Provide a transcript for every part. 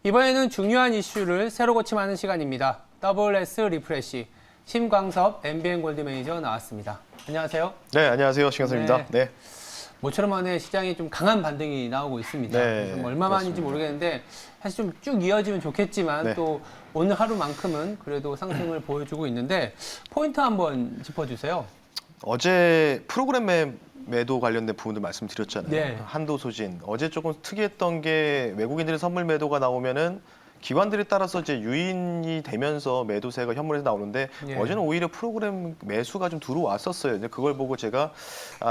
이번에는 중요한 이슈를 새로 고침하는 시간입니다. WS 리프레시 심광섭 MBN 골드 매니저 나왔습니다. 안녕하세요. 네, 안녕하세요. 신광섭입니다. 네. 모처럼 만에 시장에 좀 강한 반등이 나오고 있습니다. 네, 좀 얼마만인지 모르겠는데 사실 좀 쭉 이어지면 좋겠지만 네. 또 오늘 하루만큼은 그래도 상승을 보여주고 있는데 포인트 한번 짚어주세요. 어제 프로그램 매도 관련된 부분들 말씀드렸잖아요. 네. 한도 소진. 어제 조금 특이했던 게 외국인들의 선물 매도가 나오면은 기관들에 따라서 이제 유인이 되면서 매도세가 현물에서 나오는데 예. 어제는 오히려 프로그램 매수가 좀 들어왔었어요. 이제 그걸 보고 제가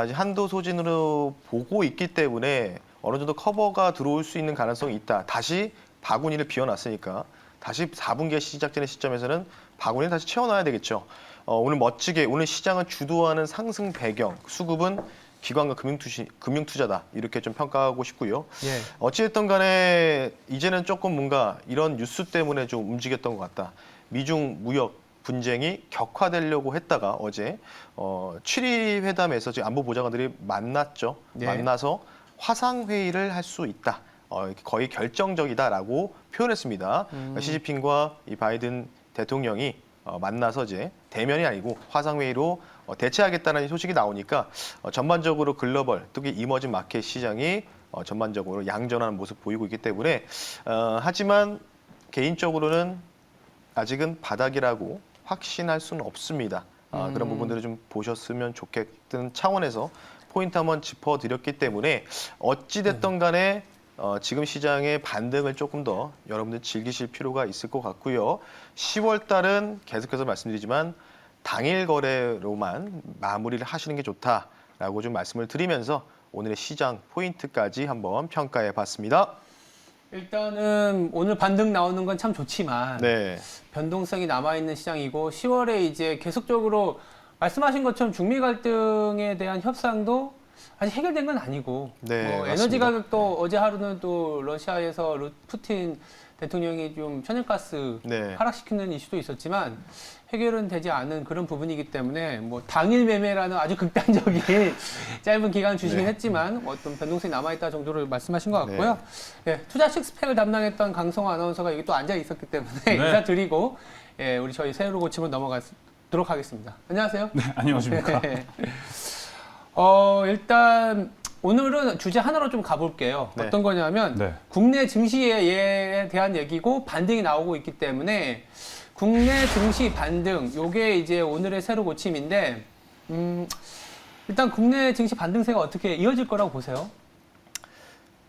이제 한도 소진으로 보고 있기 때문에 어느 정도 커버가 들어올 수 있는 가능성이 있다. 다시 바구니를 비워놨으니까 다시 4분기가 시작되는 시점에서는 바구니를 다시 채워놔야 되겠죠. 오늘 멋지게 오늘 시장을 주도하는 상승 배경 수급은 기관과 금융투자다 이렇게 좀 평가하고 싶고요. 예. 어찌됐든 간에 이제는 조금 뭔가 이런 뉴스 때문에 좀 움직였던 것 같다. 미중 무역 분쟁이 격화되려고 했다가 어제 7위 회담에서 지금 안보 보좌관들이 만났죠. 네. 만나서 화상 회의를 할 수 있다. 거의 결정적이다라고 표현했습니다. 시진핑과 이 바이든 대통령이 만나서 이제 대면이 아니고 화상 회의로 대체하겠다는 소식이 나오니까 전반적으로 글로벌 특히 이머징 마켓 시장이 전반적으로 양전하는 모습 보이고 있기 때문에 하지만 개인적으로는 아직은 바닥이라고 확신할 수는 없습니다. 그런 부분들을 좀 보셨으면 좋겠다는 차원에서 포인트 한번 짚어드렸기 때문에 어찌됐든 간에 지금 시장의 반등을 조금 더 여러분들 즐기실 필요가 있을 것 같고요. 10월 달은 계속해서 말씀드리지만 당일 거래로만 마무리를 하시는 게 좋다라고 좀 말씀을 드리면서 오늘의 시장 포인트까지 한번 평가해 봤습니다. 일단은 오늘 반등 나오는 건 참 좋지만 네. 변동성이 남아있는 시장이고 10월에 이제 계속적으로 말씀하신 것처럼 중미 갈등에 대한 협상도 아직 해결된 건 아니고 네, 에너지 맞습니다. 가격도 어제 하루는 또 러시아에서 푸틴 대통령이 좀 천연가스 네. 하락시키는 이슈도 있었지만 해결은 되지 않은 그런 부분이기 때문에 뭐 당일 매매라는 아주 극단적인 짧은 기간 주시긴 네. 했지만 어떤 변동성이 남아있다 정도를 말씀하신 것 같고요. 네, 투자 식스팩을 담당했던 강성호 아나운서가 여기 또 앉아 있었기 때문에 인사드리고 우리 저희 새로 고침으로 넘어가도록 하겠습니다. 안녕하세요. 네, 안녕하십니까. 일단 오늘은 주제 하나로 좀 가볼게요. 네. 어떤 거냐면 네. 국내 증시에 대한 얘기고 반등이 나오고 있기 때문에 국내 증시 반등 요게 이제 오늘의 새로 고침인데 일단 국내 증시 반등세가 어떻게 이어질 거라고 보세요?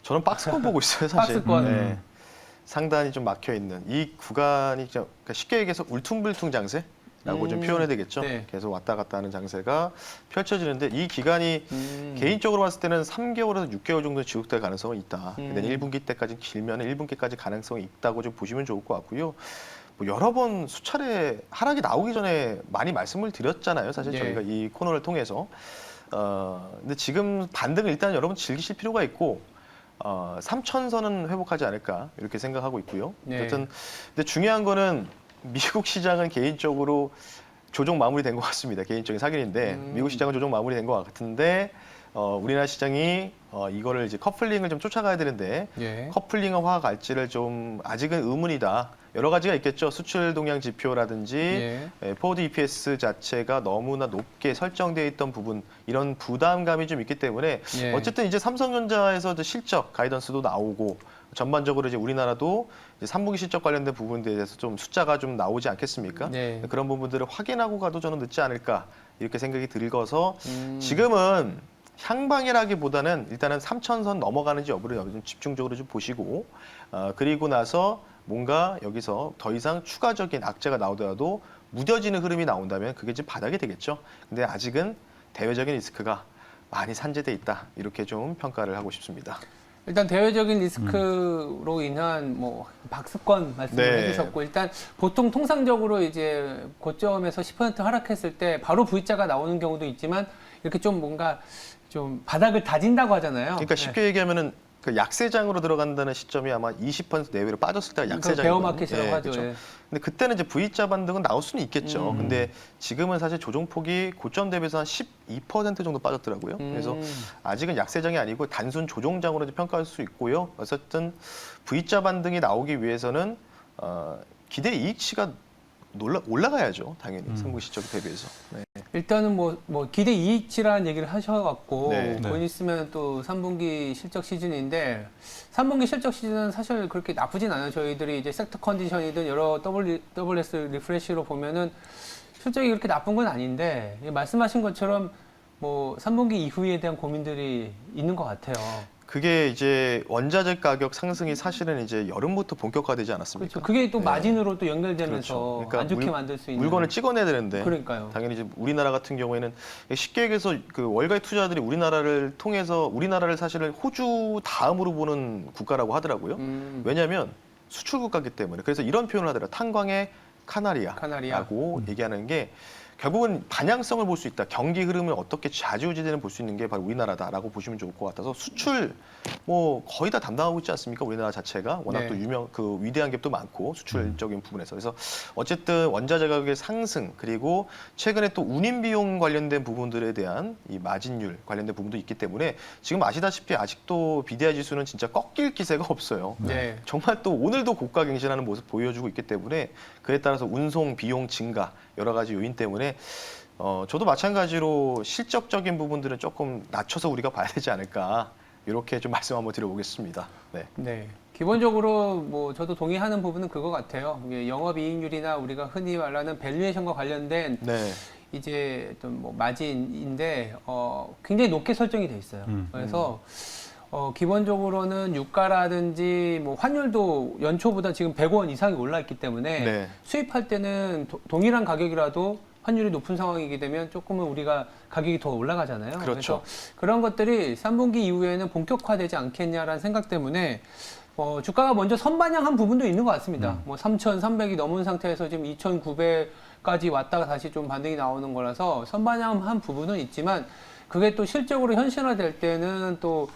저는 박스권 보고 있어요, 사실. 박스권. 네. 상단이 좀 막혀 있는 이 구간이 그러니까 쉽게 얘기해서 울퉁불퉁 장세라고 좀 표현해야 되겠죠. 네. 계속 왔다 갔다 하는 장세가 펼쳐지는데 이 기간이 개인적으로 봤을 때는 3개월에서 6개월 정도 지속될 가능성은 있다. 근데 1분기 때까지 길면 1분기까지 가능성이 있다고 좀 보시면 좋을 것 같고요. 뭐 여러 번 수차례 하락이 나오기 전에 많이 말씀을 드렸잖아요. 사실 네. 저희가 이 코너를 통해서. 근데 지금 반등을 일단 여러분 즐기실 필요가 있고 3,000선은 회복하지 않을까 이렇게 생각하고 있고요. 네. 어쨌든 근데 중요한 거는 미국 시장은 개인적으로 조정 마무리된 것 같습니다. 개인적인 사견인데 미국 시장은 조정 마무리된 것 같은데 우리나라 시장이 이거를 이제 커플링을 좀 쫓아가야 되는데 예. 커플링화가 갈지를 좀 아직은 의문이다. 여러 가지가 있겠죠. 수출 동향 지표라든지 포워드 EPS 자체가 너무나 높게 설정되어 있던 부분 이런 부담감이 좀 있기 때문에 예. 어쨌든 이제 삼성전자에서 실적 가이던스도 나오고 전반적으로 이제 우리나라도 이제 3분기 실적 관련된 부분들에 대해서 좀 숫자가 좀 나오지 않겠습니까? 네. 그런 부분들을 확인하고 가도 저는 늦지 않을까 이렇게 생각이 들어서 지금은 향방이라기보다는 일단은 3,000선 넘어가는지 여부를 좀 집중적으로 좀 보시고 그리고 나서 뭔가 여기서 더 이상 추가적인 악재가 나오더라도 무뎌지는 흐름이 나온다면 그게 이제 바닥이 되겠죠. 근데 아직은 대외적인 리스크가 많이 산재돼 있다. 이렇게 좀 평가를 하고 싶습니다. 일단 대외적인 리스크로 인한 뭐 박스권 말씀을 네. 해주셨고 일단 보통 통상적으로 이제 고점에서 10% 하락했을 때 바로 V자가 나오는 경우도 있지만 이렇게 좀 뭔가 좀 바닥을 다진다고 하잖아요. 그러니까 쉽게 얘기하면은 그 약세장으로 들어간다는 시점이 아마 20% 내외로 빠졌을 때가 약세장이거든요. 베어마켓이라고 하죠. 그렇죠. 예. 근데 그때는 이제 V자 반등은 나올 수는 있겠죠. 근데 지금은 사실 조정폭이 고점 대비해서 한 12% 정도 빠졌더라고요. 그래서 아직은 약세장이 아니고 단순 조정장으로 이제 평가할 수 있고요. 어쨌든 V자 반등이 나오기 위해서는 기대 이익치가 올라가야죠. 당연히 3분기 실적에 대비해서. 네. 일단은 뭐 기대 이익치라는 얘기를 하셔갖고 네. 곧 있으면 또 3분기 실적 시즌인데 3분기 실적 시즌은 사실 그렇게 나쁘진 않아요. 저희들이 이제 섹터 컨디션이든 여러 WS 리프레시로 보면은 실적이 그렇게 나쁜 건 아닌데 말씀하신 것처럼 뭐 3분기 이후에 대한 고민들이 있는 것 같아요. 그게 이제 원자재 가격 상승이 사실은 이제 여름부터 본격화되지 않았습니까? 그렇죠. 그게 또 네. 마진으로 또 연결되면서 그렇죠. 그러니까 안 좋게 만들 수 있는 물건을 찍어내야 되는데 그러니까요. 당연히 이제 우리나라 같은 경우에는 쉽게 얘기해서 그 월가의 투자자들이 우리나라를 통해서 우리나라를 사실은 호주 다음으로 보는 국가라고 하더라고요. 왜냐하면 수출 국가이기 때문에. 그래서 이런 표현을 하더라고요. 탄광의 카나리아라고 얘기하는 게 결국은 방향성을 볼 수 있다. 경기 흐름을 어떻게 좌지우지되는 볼 수 있는 게 바로 우리나라다라고 보시면 좋을 것 같아서 수출 뭐 거의 다 담당하고 있지 않습니까? 우리나라 자체가 워낙 네. 또 그 위대한 갭도 많고 수출적인 부분에서 그래서 어쨌든 원자재 가격의 상승 그리고 최근에 또 운임 비용 관련된 부분들에 대한 이 마진율 관련된 부분도 있기 때문에 지금 아시다시피 아직도 BDI 지수는 진짜 꺾일 기세가 없어요. 네. 정말 또 오늘도 고가 갱신하는 모습 보여주고 있기 때문에 그에 따라서 운송 비용 증가 여러 가지 요인 때문에 저도 마찬가지로 실적적인 부분들은 조금 낮춰서 우리가 봐야 되지 않을까 이렇게 좀 말씀 한번 드려보겠습니다. 네. 네. 기본적으로 뭐 저도 동의하는 부분은 그거 같아요. 이게 영업이익률이나 우리가 흔히 말하는 밸류에이션과 관련된 네. 이제 좀 뭐 마진인데 굉장히 높게 설정이 돼 있어요. 그래서 기본적으로는 유가라든지 뭐 환율도 연초보다 지금 100원 이상이 올라 있기 때문에 네. 수입할 때는 동일한 가격이라도 환율이 높은 상황이게 되면 조금은 우리가 가격이 더 올라가잖아요. 그렇죠. 그래서 그런 것들이 3분기 이후에는 본격화되지 않겠냐라는 생각 때문에 주가가 먼저 선반영한 부분도 있는 것 같습니다. 뭐 3,300이 넘은 상태에서 지금 2,900까지 왔다가 다시 좀 반등이 나오는 거라서 선반영한 부분은 있지만 그게 또 실적으로 현실화될 때는 또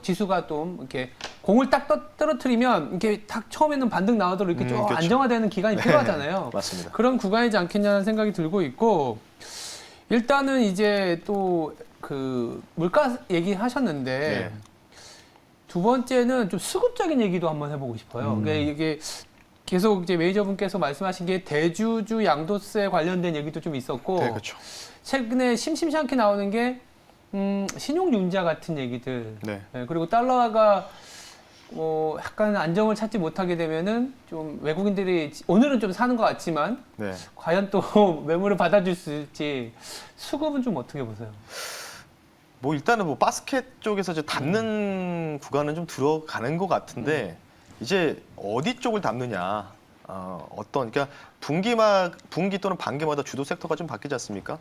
지수가 또 이렇게 공을 딱 떨어뜨리면 이렇게 딱 처음에는 반등 나오도록 이렇게 좀 그렇죠. 안정화되는 기간이 네, 필요하잖아요. 맞습니다. 그런 구간이지 않겠냐는 생각이 들고 있고 일단은 이제 또 그 물가 얘기하셨는데 네. 두 번째는 좀 수급적인 얘기도 한번 해보고 싶어요. 그러니까 이게 계속 이제 매니저분께서 말씀하신 게 대주주 양도세 관련된 얘기도 좀 있었고 네, 그렇죠. 최근에 심심치 않게 나오는 게 신용융자 같은 얘기들. 네. 네, 그리고 달러가 약간 안정을 찾지 못하게 되면은 좀 외국인들이 오늘은 좀 사는 것 같지만 네. 과연 또 매물을 받아줄 수 있을지 수급은 좀 어떻게 보세요? 뭐 일단은 뭐 바스켓 쪽에서 이제 담는 구간은 좀 들어가는 것 같은데 이제 어디 쪽을 담느냐 그러니까 분기 또는 반기마다 주도 섹터가 좀 바뀌지 않습니까?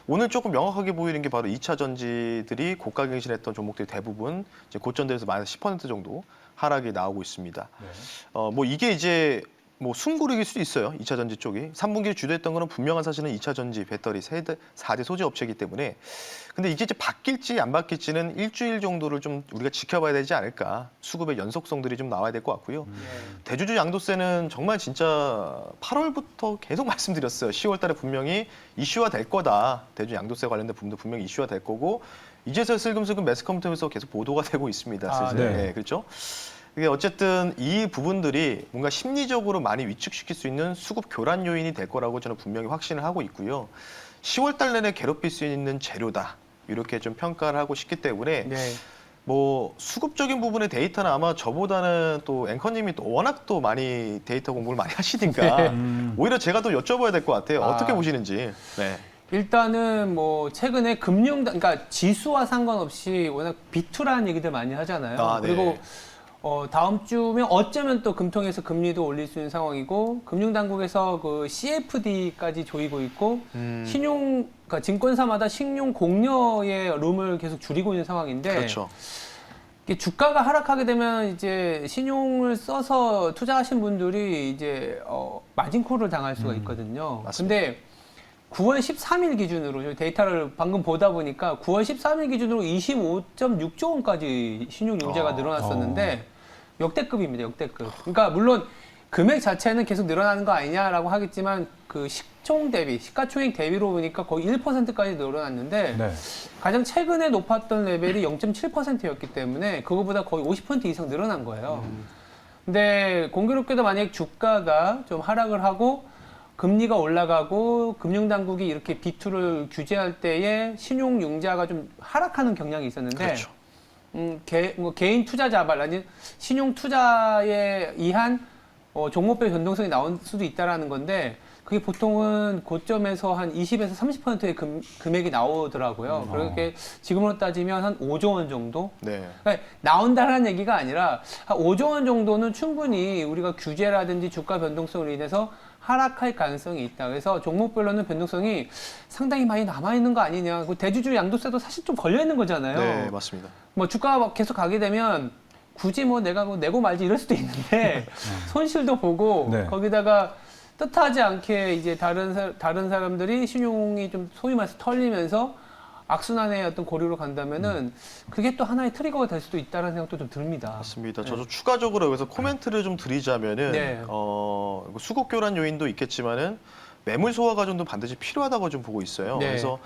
오늘 조금 명확하게 보이는 게 바로 2차 전지들이 고가 갱신했던 종목들이 대부분 이제 고점대에서 마이너스 10% 정도 하락이 나오고 있습니다. 뭐 이게 이제 뭐 숨고르기일 수도 있어요. 2차 전지 쪽이. 3분기를 주도했던 거는 분명한 사실은 2차 전지 배터리 4대 소재 업체이기 때문에 근데 이게 이제 바뀔지 안 바뀔지는 일주일 정도를 좀 우리가 지켜봐야 되지 않을까. 수급의 연속성들이 좀 나와야 될 것 같고요. 대주주 양도세는 정말 진짜 8월부터 계속 말씀드렸어요. 10월 달에 분명히 이슈화 될 거다. 대주주 양도세 관련된 부분도 분명히 이슈화 될 거고 이제서 슬금슬금 매스컴퓨터에서 계속 보도가 되고 있습니다. 슬슬. 네. 네, 그렇죠? 이게 어쨌든 이 부분들이 뭔가 심리적으로 많이 위축시킬 수 있는 수급 교란 요인이 될 거라고 저는 분명히 확신을 하고 있고요. 10월 달 내내 괴롭힐 수 있는 재료다. 이렇게 좀 평가를 하고 싶기 때문에 네. 뭐 수급적인 부분의 데이터는 아마 저보다는 또 앵커님이 또 워낙 또 많이 데이터 공부를 많이 하시니까 오히려 제가 또 여쭤봐야 될 것 같아요. 어떻게 보시는지. 네. 일단은 뭐 최근에 그러니까 지수와 상관없이 워낙 비투라는 얘기들 많이 하잖아요. 네. 그리고 다음 주면 어쩌면 또 금통에서 금리도 올릴 수 있는 상황이고 금융당국에서 그 CFD까지 조이고 있고 그러니까 증권사마다 신용 공여의 룸을 계속 줄이고 있는 상황인데 그렇죠. 이게 주가가 하락하게 되면 이제 신용을 써서 투자하신 분들이 이제 마진콜을 당할 수가 있거든요. 맞습니다. 근데 9월 13일 기준으로 저희 데이터를 방금 보다 보니까 9월 13일 기준으로 25.6조 원까지 신용융자가 늘어났었는데 역대급입니다. 역대급. 그러니까 물론 금액 자체는 계속 늘어나는 거 아니냐라고 하겠지만 그 시총 대비, 시가총액 대비로 보니까 거의 1%까지 늘어났는데 네. 가장 최근에 높았던 레벨이 0.7%였기 때문에 그거보다 거의 50% 이상 늘어난 거예요. 근데 공교롭게도 만약 주가가 좀 하락을 하고 금리가 올라가고 금융당국이 이렇게 B2를 규제할 때에 신용융자가 좀 하락하는 경향이 있었는데 그렇죠. 개인 투자자발 아니 신용 투자에 의한 종목별 변동성이 나올 수도 있다라는 건데 그게 보통은 고점에서 한 20에서 30%의 금액이 나오더라고요. 그렇게 지금으로 따지면 한 5조 원 정도? 네. 그러니까 나온다는 얘기가 아니라 한 5조 원 정도는 충분히 우리가 규제라든지 주가 변동성으로 인해서 하락할 가능성이 있다. 그래서 종목별로는 변동성이 상당히 많이 남아있는 거 아니냐. 그 대주주 양도세도 사실 좀 걸려있는 거잖아요. 네, 맞습니다. 뭐 주가가 계속 가게 되면 굳이 뭐 내가 뭐 내고 말지 이럴 수도 있는데 손실도 보고 네. 거기다가 뜻하지 않게 이제 다른 사람들이 신용이 좀 소위 말해서 털리면서 악순환의 어떤 고리로 간다면은 그게 또 하나의 트리거가 될 수도 있다는 생각도 좀 듭니다. 맞습니다. 네. 저도 추가적으로 여기서 코멘트를 좀 드리자면은 네. 수급 교란 요인도 있겠지만은 매물 소화 과정도 반드시 필요하다고 좀 보고 있어요. 네. 그래서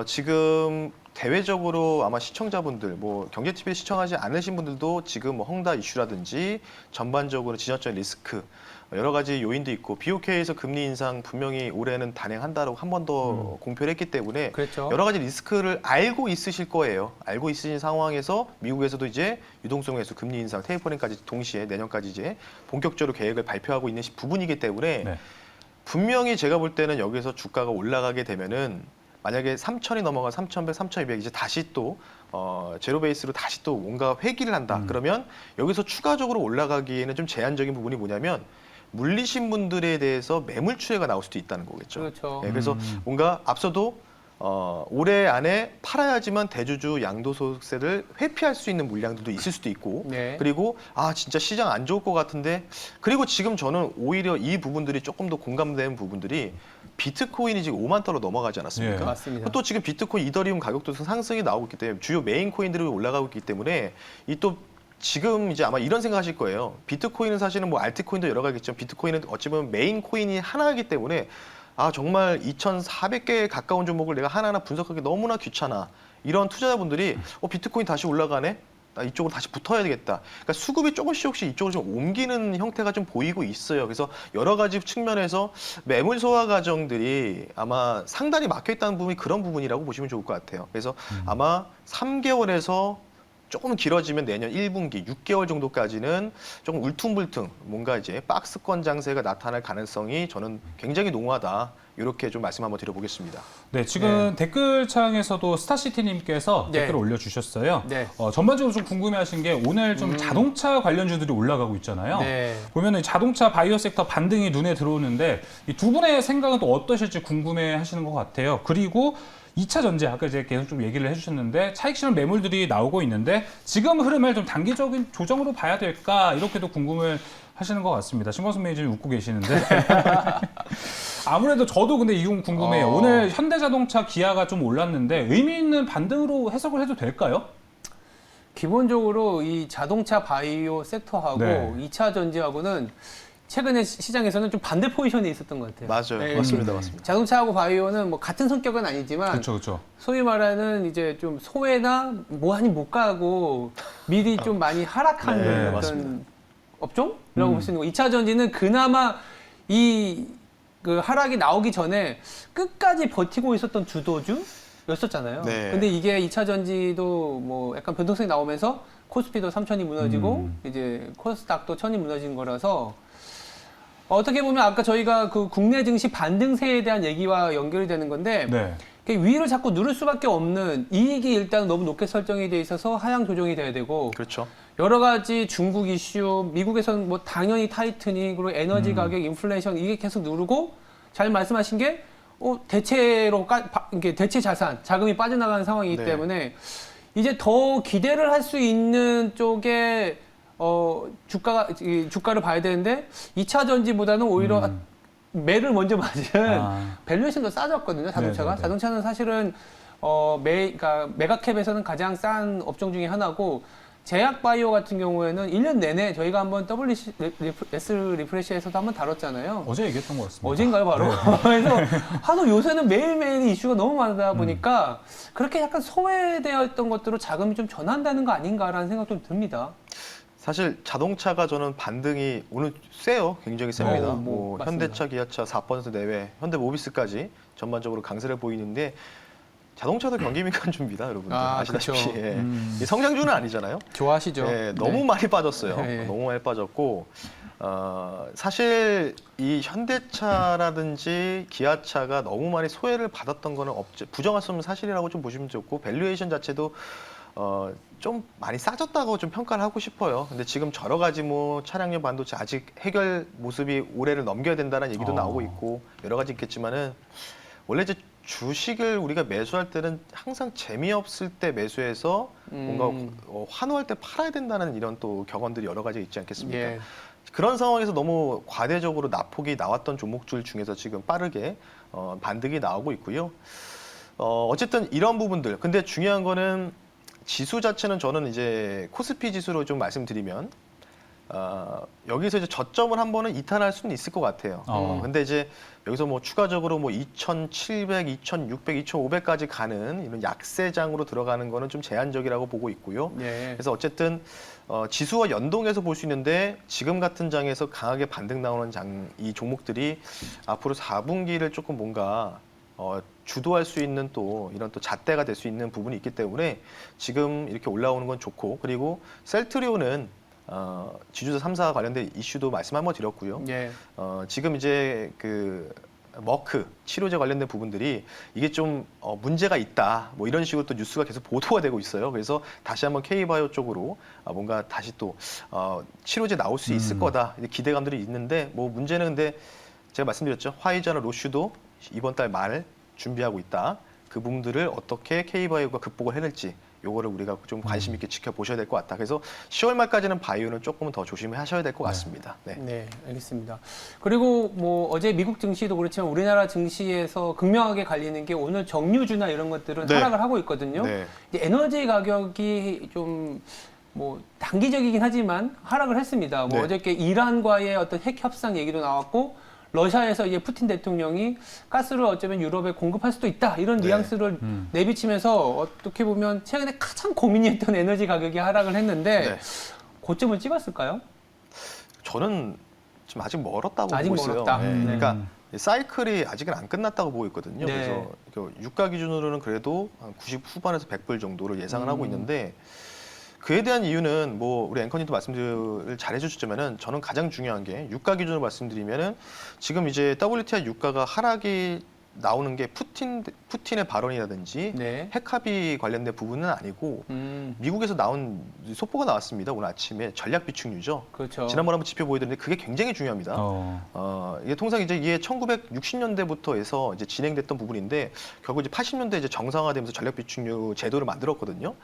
지금 대외적으로 아마 시청자분들, 뭐 경제 TV 시청하지 않으신 분들도 지금 뭐 헝다 이슈라든지 전반적으로 지정적 리스크 여러 가지 요인도 있고 BOK에서 금리 인상 분명히 올해는 단행한다라고 한 번 더 공표를 했기 때문에 그렇죠. 여러 가지 리스크를 알고 있으실 거예요. 알고 있으신 상황에서 미국에서도 이제 유동성 회수 금리 인상 테이퍼링까지 동시에 내년까지 이제 본격적으로 계획을 발표하고 있는 부분이기 때문에 네. 분명히 제가 볼 때는 여기서 주가가 올라가게 되면은 만약에 3,000이 넘어가 3,100, 3,200 이제 다시 또 제로 베이스로 다시 또 뭔가 회귀를 한다. 그러면 여기서 추가적으로 올라가기에는 좀 제한적인 부분이 뭐냐면 물리신 분들에 대해서 매물 추회가 나올 수도 있다는 거겠죠. 그렇죠. 네, 그래서 뭔가 앞서도 올해 안에 팔아야지만 대주주 양도소득세를 회피할 수 있는 물량들도 있을 수도 있고 네. 그리고 진짜 시장 안 좋을 것 같은데 그리고 지금 저는 오히려 이 부분들이 조금 더 공감되는 부분들이 비트코인이 지금 5만 달러 넘어가지 않았습니까? 예. 맞습니다. 또 지금 비트코인, 이더리움 가격도 상승이 나오고 있기 때문에 주요 메인 코인들이 올라가고 있기 때문에 이 또 지금 이제 아마 이런 생각하실 거예요. 비트코인은 사실은 뭐 알트코인도 여러 가지겠지만 비트코인은 어찌 보면 메인 코인이 하나이기 때문에 정말 2,400개에 가까운 종목을 내가 하나하나 분석하기 너무나 귀찮아. 이런 투자자분들이 비트코인 다시 올라가네? 나 이쪽으로 다시 붙어야 되겠다. 그러니까 수급이 조금씩 이쪽으로 좀 옮기는 형태가 좀 보이고 있어요. 그래서 여러 가지 측면에서 매물 소화 과정들이 아마 상단이 막혀 있다는 부분이 그런 부분이라고 보시면 좋을 것 같아요. 그래서 아마 3개월에서 조금 길어지면 내년 1분기 6개월 정도까지는 조금 울퉁불퉁 뭔가 이제 박스권 장세가 나타날 가능성이 저는 굉장히 농후하다. 이렇게 좀 말씀 한번 드려보겠습니다. 네, 지금 댓글창에서도 스타시티님께서 네. 댓글을 올려주셨어요. 네. 전반적으로 좀 궁금해하신 게 오늘 좀 자동차 관련주들이 올라가고 있잖아요. 네. 보면은 자동차 바이오 섹터 반등이 눈에 들어오는데 이 두 분의 생각은 또 어떠실지 궁금해하시는 것 같아요. 그리고 2차 전지 아까 이제 계속 좀 얘기를 해주셨는데 차익 실현 매물들이 나오고 있는데 지금 흐름을 좀 단기적인 조정으로 봐야 될까 이렇게도 궁금을 하시는 것 같습니다. 신광순 매니저님 웃고 계시는데 아무래도 저도 근데 이건 궁금해요. 오늘 현대자동차 기아가 좀 올랐는데 의미 있는 반등으로 해석을 해도 될까요? 기본적으로 이 자동차 바이오 섹터하고 네. 2차 전지하고는 최근에 시장에서는 좀 반대 포지션에 있었던 것 같아요. 맞아요. 네, 맞습니다. 맞습니다. 자동차하고 바이오는 뭐 같은 성격은 아니지만 그렇죠, 그렇죠. 소위 말하는 이제 좀 소외나 뭐 하니 못 가고 미리 좀 많이 하락하는 네, 어떤 맞습니다. 업종이라고 볼 수 있는 거. 2차 전지는 그나마 그 하락이 나오기 전에 끝까지 버티고 있었던 주도주였었잖아요. 네. 근데 이게 2차 전지도 뭐 약간 변동성이 나오면서 코스피도 3,000이 무너지고 이제 코스닥도 1,000이 무너진 거라서 어떻게 보면 아까 저희가 그 국내 증시 반등세에 대한 얘기와 연결이 되는 건데 네. 위를 자꾸 누를 수밖에 없는 이익이 일단 너무 높게 설정이 돼 있어서 하향 조정이 돼야 되고 그렇죠. 여러 가지 중국 이슈, 미국에서는 뭐 당연히 타이트닝, 그리고 에너지 가격, 인플레이션 이게 계속 누르고 잘 말씀하신 게 대체로 이게 대체 자산, 자금이 빠져나가는 상황이기 네. 때문에 이제 더 기대를 할 수 있는 쪽에 주가를 봐야 되는데 2차 전지보다는 오히려 매를 먼저 맞은 아. 밸류에이션도 싸졌거든요, 자동차가. 네네네. 자동차는 사실은 그러니까 메가캡에서는 가장 싼 업종 중에 하나고, 제약 바이오 같은 경우에는 1년 내내 저희가 한번 S 리프레시에서도 한번 다뤘잖아요. 어제 얘기했던 것 같습니다. 어젠가요, 바로? 그래서 하도 요새는 매일매일 이슈가 너무 많다 보니까 그렇게 약간 소외되어 있던 것들로 자금이 좀 전환되는 거 아닌가라는 생각도 듭니다. 사실 자동차가 저는 반등이 오늘 세요. 굉장히 셉니다. 뭐 맞습니다. 현대차, 기아차 4% 내외, 현대모비스까지 전반적으로 강세를 보이는데 자동차도 경기 민감주입니다, 여러분들. 아, 아시다시피. 그쵸. 예. 이 성장주는 아니잖아요. 좋아하시죠? 예, 너무 많이 빠졌어요. 네. 너무 많이 빠졌고 사실 이 현대차라든지 기아차가 너무 많이 소외를 받았던 거는 부정할 수 없는 사실이라고 좀 보시면 좋고, 밸류에이션 자체도 좀 많이 싸졌다고 좀 평가를 하고 싶어요. 근데 지금 여러 가지 뭐 차량용 반도체 아직 해결 모습이 올해를 넘겨야 된다는 얘기도 나오고 있고 여러 가지 있겠지만은, 원래 이제 주식을 우리가 매수할 때는 항상 재미없을 때 매수해서 뭔가 환호할 때 팔아야 된다는 이런 또 격언들이 여러 가지 있지 않겠습니까? 예. 그런 상황에서 너무 과대적으로 낙폭이 나왔던 종목들 중에서 지금 빠르게 반등이 나오고 있고요. 어쨌든 이런 부분들. 근데 중요한 거는 지수 자체는 저는 이제 코스피 지수로 좀 말씀드리면 여기서 이제 저점을 한 번은 이탈할 수는 있을 것 같아요. 근데 이제 여기서 뭐 추가적으로 뭐 2,700, 2,600, 2,500까지 가는 이런 약세장으로 들어가는 거는 좀 제한적이라고 보고 있고요. 예. 그래서 어쨌든 지수와 연동해서 볼 수 있는데, 지금 같은 장에서 강하게 반등 나오는 이 종목들이 앞으로 4분기를 조금 뭔가 주도할 수 있는 또 이런 또 잣대가 될 수 있는 부분이 있기 때문에 지금 이렇게 올라오는 건 좋고, 그리고 셀트리온은 지주사 3사 관련된 이슈도 말씀 한번 드렸고요. 예. 지금 이제 그 머크 치료제 관련된 부분들이 이게 좀 문제가 있다, 뭐 이런 식으로 또 뉴스가 계속 보도가 되고 있어요. 그래서 다시 한번 K바이오 쪽으로 뭔가 다시 또 치료제 나올 수 있을 거다, 이제 기대감들이 있는데, 뭐 문제는 근데 제가 말씀드렸죠. 화이자나 로슈도 이번 달 말 준비하고 있다. 그 부분들을 어떻게 K바이오가 극복을 해낼지, 요거를 우리가 좀 관심 있게 지켜보셔야 될 것 같다. 그래서 10월 말까지는 바이오는 조금은 더 조심하셔야 될 것 같습니다. 네. 네, 알겠습니다. 그리고 뭐 어제 미국 증시도 그렇지만 우리나라 증시에서 극명하게 갈리는 게, 오늘 정유주나 이런 것들은 네. 하락을 하고 있거든요. 네. 이제 에너지 가격이 좀 뭐 단기적이긴 하지만 하락을 했습니다. 뭐 네. 어저께 이란과의 어떤 핵 협상 얘기도 나왔고, 러시아에서 이제 푸틴 대통령이 가스를 어쩌면 유럽에 공급할 수도 있다, 이런 네. 뉘앙스를 내비치면서 어떻게 보면 최근에 가장 고민이었던 에너지 가격이 하락을 했는데 네. 고점을 찍었을까요? 저는 지금 아직 멀었다고 아직 보고 있어요. 멀었다. 네. 네. 그러니까 사이클이 아직은 안 끝났다고 보고 있거든요. 네. 그래서 그 유가 기준으로는 그래도 한 90 후반에서 100불 정도를 예상을 하고 있는데, 그에 대한 이유는 뭐 우리 앵커님도 말씀을 잘 해주셨지만은, 저는 가장 중요한 게 유가 기준으로 말씀드리면은, 지금 이제 WTI 유가가 하락이 나오는 게 푸틴의 발언이라든지 네. 핵 합의 관련된 부분은 아니고, 미국에서 나온 속보가 나왔습니다. 오늘 아침에 전략 비축유죠. 그렇죠. 지난번에 한번 지표 보여드렸는데 그게 굉장히 중요합니다. 이게 통상 이제 이게 1960년대부터 해서 이제 진행됐던 부분인데, 결국 이제 80년대 이제 정상화되면서 전략 비축유 제도를 만들었거든요.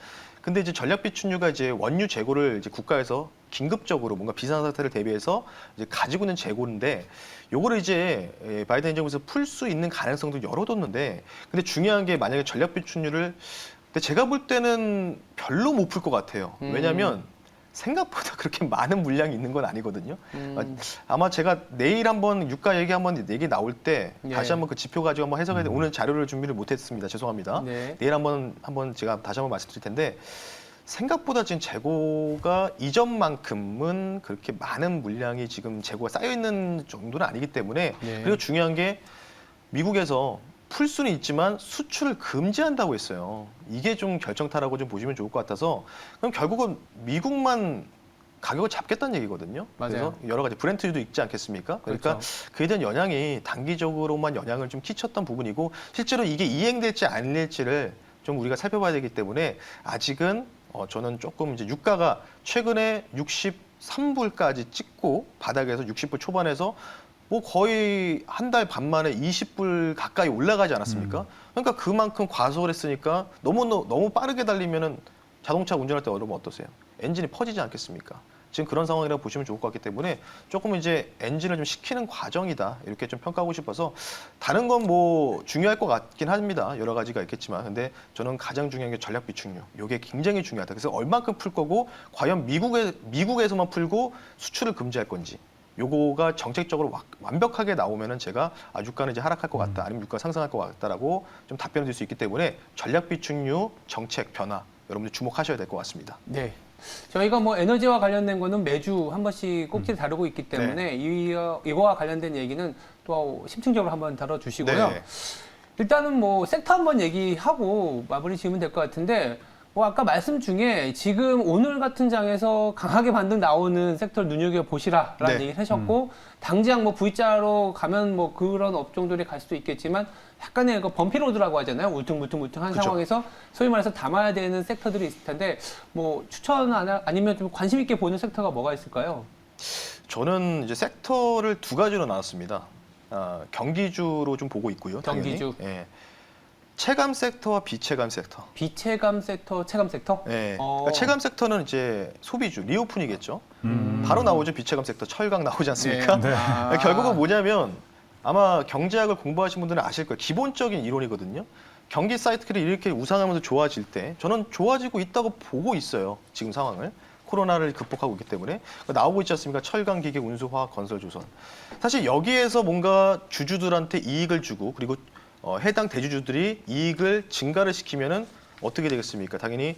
근데 이제 전략 비축유가 이제 원유 재고를 이제 국가에서 긴급적으로 뭔가 비상 사태를 대비해서 이제 가지고 있는 재고인데, 요거를 이제 바이든 행정부에서 풀 수 있는 가능성도 열어뒀는데, 근데 중요한 게 만약에 전략 비축유를, 근데 제가 볼 때는 별로 못 풀 것 같아요. 왜냐하면 생각보다 그렇게 많은 물량이 있는 건 아니거든요. 아마 제가 내일 한번 유가 얘기 나올 때 예. 다시 한번 그 지표 가지고 한번 해석해야 돼. 오늘 자료를 준비를 못했습니다. 죄송합니다. 네. 내일 한번 제가 다시 한번 말씀드릴 텐데, 생각보다 지금 재고가 이전만큼은 그렇게 많은 물량이 지금 재고가 쌓여 있는 정도는 아니기 때문에, 네. 그리고 중요한 게 미국에서 풀 수는 있지만 수출을 금지한다고 했어요. 이게 좀 결정타라고 좀 보시면 좋을 것 같아서, 그럼 결국은 미국만 가격을 잡겠다는 얘기거든요. 맞아요. 그래서 여러 가지 브렌트유도 있지 않겠습니까? 그러니까 그렇죠. 그에 대한 영향이 단기적으로만 영향을 좀 끼쳤던 부분이고, 실제로 이게 이행될지 아닐지를 좀 우리가 살펴봐야 되기 때문에, 아직은 저는 조금 이제 유가가 최근에 63불까지 찍고 바닥에서 60불 초반에서 뭐 거의 한 달 반 만에 20불 가까이 올라가지 않았습니까? 그러니까 그만큼 과속을 했으니까 너무 빠르게 달리면은 자동차 운전할 때 여러분 어떠세요? 엔진이 퍼지지 않겠습니까? 지금 그런 상황이라고 보시면 좋을 것 같기 때문에 조금 이제 엔진을 좀 식히는 과정이다 이렇게 좀 평가하고 싶어서 다른 건 뭐 중요할 것 같긴 합니다. 여러 가지가 있겠지만 근데 저는 가장 중요한 게 전략 비축률. 이게 굉장히 중요하다. 그래서 얼만큼 풀 거고 과연 미국에서만 풀고 수출을 금지할 건지. 요거가 정책적으로 완벽하게 나오면은 제가 유가는 이제 하락할 것 같다, 아니면 유가 상승할 것 같다라고 좀 답변을 드릴 수 있기 때문에 전략 비축률 정책 변화 여러분들 주목하셔야 될 것 같습니다. 네. 저희가 뭐 에너지와 관련된 거는 매주 한 번씩 꼭지를 다루고 있기 때문에 이거와 관련된 얘기는 또 심층적으로 한번 다뤄주시고요. 네. 일단은 뭐 섹터 한번 얘기하고 마무리 지으면 될 것 같은데 뭐 아까 말씀 중에 지금 오늘 같은 장에서 강하게 반등 나오는 섹터를 눈여겨보시라라는 네. 얘기를 하셨고 당장 뭐 V자로 가면 뭐 그런 업종들이 갈 수도 있겠지만 약간의 그 범피로드라고 하잖아요. 울퉁불퉁한 그쵸. 상황에서 소위 말해서 담아야 되는 섹터들이 있을 텐데 뭐 추천 아니면 좀 관심 있게 보는 섹터가 뭐가 있을까요? 저는 이제 섹터를 두 가지로 나눴습니다. 경기주로 좀 보고 있고요. 당연히. 경기주. 예. 체감 섹터와 비체감 sek터. 비체감 섹터, 체감 섹터? 예. 그러니까 체감 섹터는 이제 소비주, 리오픈이겠죠. 음. 바로 나오죠. 비체감 섹터, 철강 나오지 않습니까? 네. 아. 결국은 뭐냐면 아마 경제학을 공부하신 분들은 아실 거예요. 기본적인 이론이거든요. 경기 사이클이 이렇게 우상하면서 좋아질 때 저는 좋아지고 있다고 보고 있어요. 지금 상황을. 코로나를 극복하고 있기 때문에 나오고 있지 않습니까? 철강, 기계, 운수, 화학, 건설, 조선. 사실 여기에서 뭔가 주주들한테 이익을 주고 그리고 해당 대주주들이 이익을 증가를 시키면은 어떻게 되겠습니까? 당연히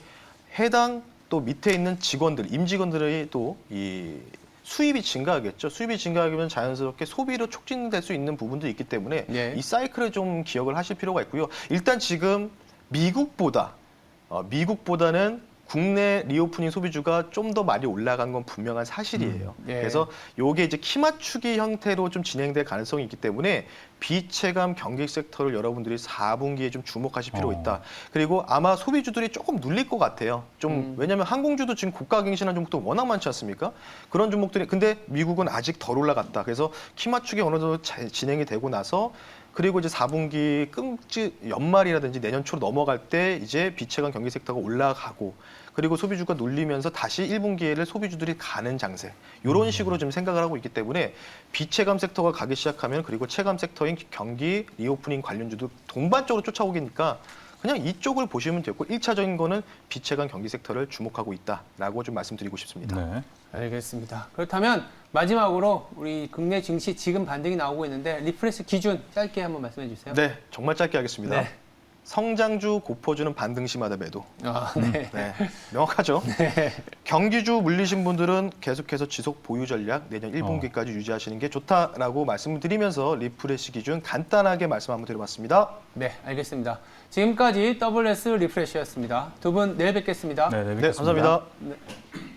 해당 또 밑에 있는 직원들, 임직원들의 또 이 수입이 증가하겠죠. 수입이 증가하면 자연스럽게 소비로 촉진될 수 있는 부분도 있기 때문에 네. 이 사이클을 좀 기억을 하실 필요가 있고요. 일단 지금 미국보다는 국내 리오프닝 소비주가 좀 더 많이 올라간 건 분명한 사실이에요. 예. 그래서 요게 이제 키 맞추기 형태로 좀 진행될 가능성이 있기 때문에 비체감 경기 섹터를 여러분들이 4분기에 좀 주목하실 필요가 있다. 그리고 아마 소비주들이 조금 눌릴 것 같아요. 좀 왜냐하면 항공주도 지금 고가 갱신한 종목도 워낙 많지 않습니까? 그런 종목들이 근데 미국은 아직 덜 올라갔다. 그래서 키 맞추기 어느 정도 진행이 되고 나서 그리고 이제 4분기 연말이라든지 내년 초로 넘어갈 때 이제 비체감 경기 섹터가 올라가고 그리고 소비주가 눌리면서 다시 1분기에를 소비주들이 가는 장세. 이런 식으로 좀 생각을 하고 있기 때문에 비체감 섹터가 가기 시작하면 그리고 체감 섹터인 경기 리오프닝 관련주도 동반적으로 쫓아오기니까 그냥 이쪽을 보시면 되고 1차적인 거는 비체감 경기 섹터를 주목하고 있다라고 좀 말씀드리고 싶습니다. 네. 알겠습니다. 그렇다면 마지막으로 우리 국내 증시 지금 반등이 나오고 있는데 리프레시 기준 짧게 한번 말씀해 주세요. 네, 정말 짧게 하겠습니다. 네. 성장주, 고퍼주는 반등 시마다 매도. 아, 네. 네, 명확하죠. 경기주 물리신 분들은 계속해서 지속 보유 전략 내년 1분기까지 유지하시는 게 좋다라고 말씀을 드리면서 리프레시 기준 간단하게 말씀 한번 드려봤습니다. 네, 알겠습니다. 지금까지 WS 리프레시였습니다. 두 분 내일 뵙겠습니다. 네, 네, 네, 뵙겠습니다. 감사합니다. 네.